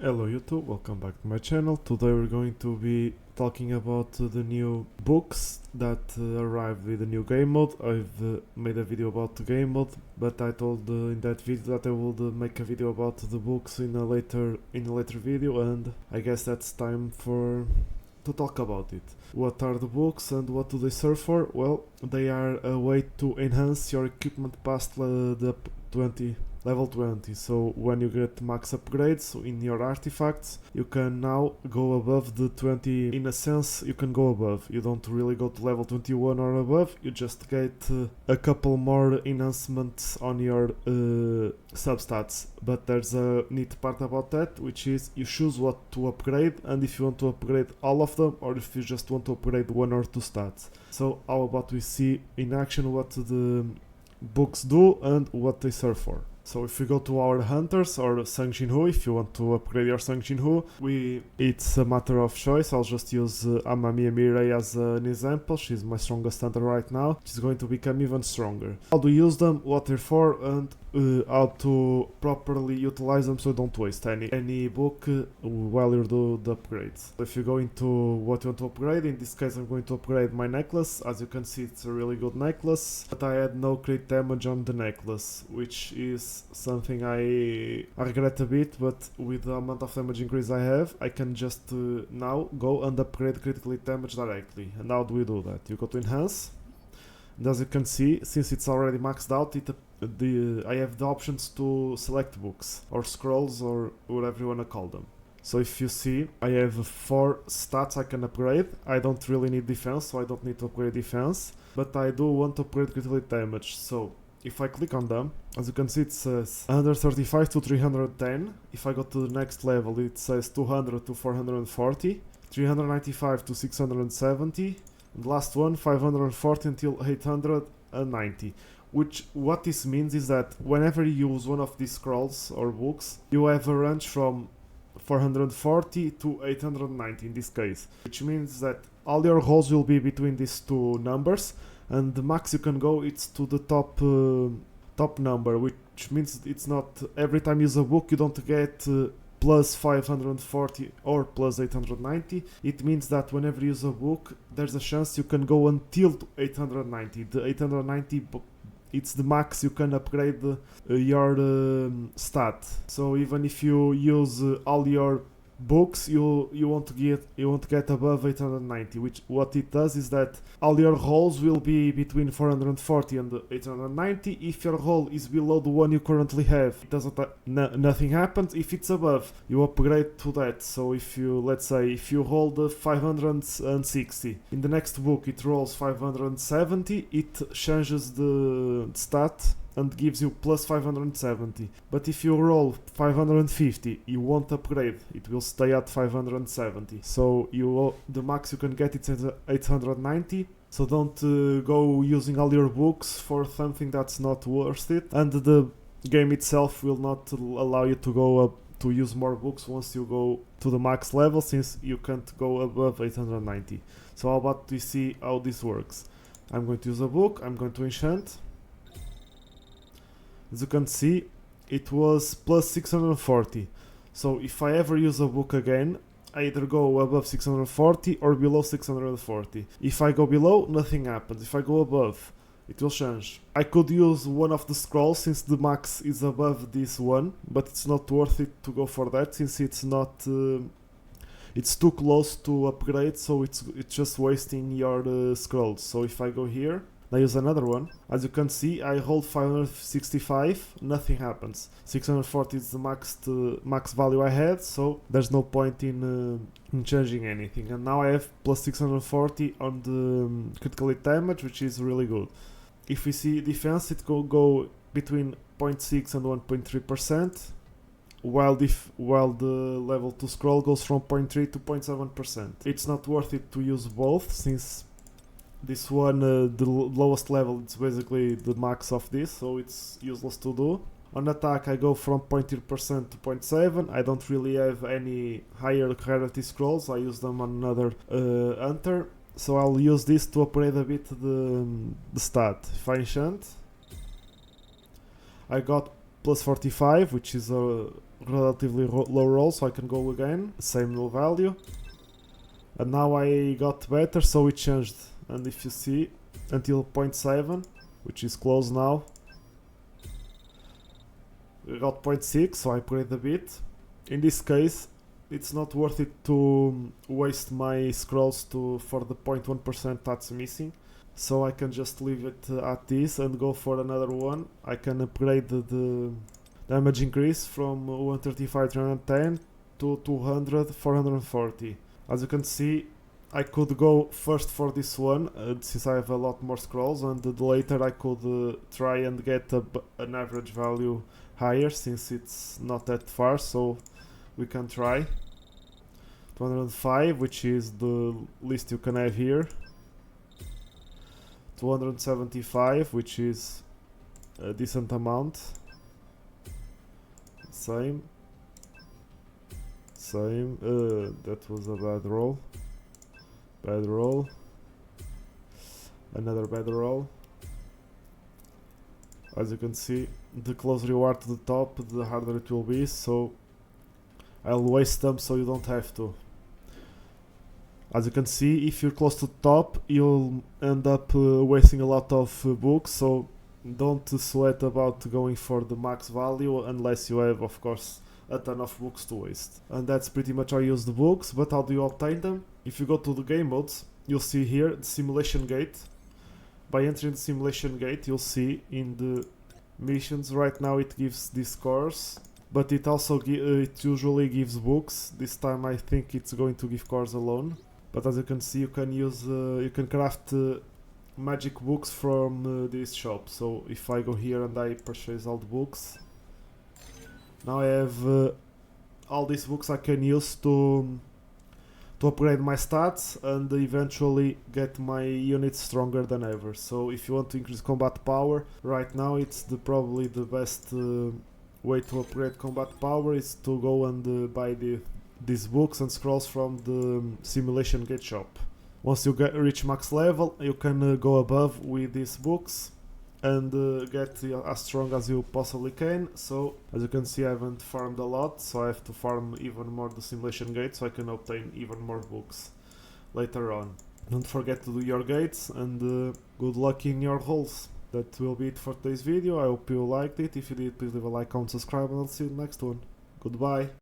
Hello YouTube, welcome back to my channel. Today we're going to be talking about the new books that arrived with the new game mode. I've made a video about the game mode, but I told in that video that I would make a video about the books in a later video, and I guess that's time to talk about it. What are the books and what do they serve for? Well, they are a way to enhance your equipment past the level 20. So when you get max upgrades in your artifacts, you can now go above the 20. In a sense, you can go above. You don't really go to level 21 or above, you just get a couple more enhancements on your substats. But there's a neat part about that, which is you choose what to upgrade, and if you want to upgrade all of them or if you just want to upgrade one or two stats. So how about we see in action what the books do and what they serve for. So if we go to our hunters or Sang Jinhu, if you want to upgrade your Sang Jinhu, it's a matter of choice. I'll just use Amami Mirei as an example. She's my strongest hunter right now. She's going to become even stronger. How to use them, what they're for, and how to properly utilize them so don't waste any book while you do the upgrades. If you go into what you want to upgrade, in this case I'm going to upgrade my necklace. As you can see, it's a really good necklace, but I had no crit damage on the necklace, which is something I regret a bit, but with the amount of damage increase I have, I can just now go and upgrade critical hit damage directly. And how do we do that? You go to enhance, and as you can see, since it's already maxed out, I have the options to select books or scrolls or whatever you want to call them. So if you see, I have 4 stats I can upgrade. I don't really need defense, so I don't need to upgrade defense, but I do want to upgrade critical hit damage. So if I click on them, as you can see, it says 135 to 310. If I go to the next level, it says 200 to 440, 395 to 670, and the last one 540 until 890. What this means is that whenever you use one of these scrolls or books, you have a range from 440 to 890 in this case, which means that all your rolls will be between these two numbers, and the max you can go it's to the top number, which means it's not every time you use a book you don't get plus 540 or plus 890. It means that whenever you use a book, there's a chance you can go until 890. The 890 it's the max you can upgrade your stat. So even if you use all your books, you won't get above 890, which what it does is that all your rolls will be between 440 and 890. If your roll is below the one you currently have, it doesn't nothing happens. If it's above, you upgrade to that. So if you, let's say, if you roll the 560, in the next book it rolls 570, it changes the stat and gives you plus 570. But if you roll 550, you won't upgrade, it will stay at 570. So the max you can get is 890. So don't go using all your books for something that's not worth it, and the game itself will not allow you to go up to use more books once you go to the max level, since you can't go above 890. So how about we see how this works? I'm going to use a book, I'm going to enchant. As you can see, it was plus 640. So if I ever use a book again, I either go above 640 or below 640. If I go below, nothing happens. If I go above, it will change. I could use one of the scrolls since the max is above this one, but it's not worth it to go for that since it's not... it's too close to upgrade, so it's just wasting your scrolls. So if I go here, I use another one. As you can see, I hold 565, nothing happens. 640 is the max value I had, so there's no point in changing anything. And now I have plus 640 on the critical hit damage, which is really good. If we see defense, it will go between 0.6 and 1.3%, while the level 2 scroll goes from 0.3 to 0.7%. It's not worth it to use both, since this one, the lowest level, it's basically the max of this, so it's useless to do. On attack, I go from 0.3% to 0.7. I don't really have any higher rarity scrolls, I use them on another hunter. So I'll use this to upgrade a bit the stat. If I enchant, I got plus 45, which is relatively low roll, so I can go again, same null value. And now I got better, so it changed. And if you see, until 0.7, which is close now, I got 0.6, so I upgrade a bit. In this case, it's not worth it to waste my scrolls for the 0.1% that's missing. So I can just leave it at this and go for another one. I can upgrade the damage increase from 135 310 to 200 440. As you can see, I could go first for this one since I have a lot more scrolls, and later I could try and get an average value higher since it's not that far, so we can try. 205, which is the least you can have here. 275, which is a decent amount. Same. That was a bad roll. Bad roll. Another bad roll. As you can see, the closer you are to the top, the harder it will be, so I'll waste them so you don't have to. As you can see, if you're close to the top, you'll end up wasting a lot of books, so don't sweat about going for the max value unless you have, of course, a ton of books to waste. And that's pretty much how I use the books, but how do you obtain them? If you go to the game modes, you'll see here the simulation gate. By entering the simulation gate, you'll see in the missions, right now it gives these scores, but it also it usually gives books. This time I think it's going to give cores alone. But as you can see, you can use you can craft magic books from this shop. So if I go here and I purchase all the books, now I have all these books I can use to upgrade my stats and eventually get my units stronger than ever. So if you want to increase combat power, right now it's probably the best way to upgrade combat power is to go and buy these books and scrolls from the simulation gate shop. Once you reach max level, you can go above with these books and get as strong as you possibly can. So as you can see, I haven't farmed a lot, so I have to farm even more the simulation gate so I can obtain even more books later on. Don't forget to do your gates, and good luck in your holes. That will be it for today's video. I hope you liked it. If you did, please leave a like, comment, subscribe, and I'll see you in the next one. Goodbye.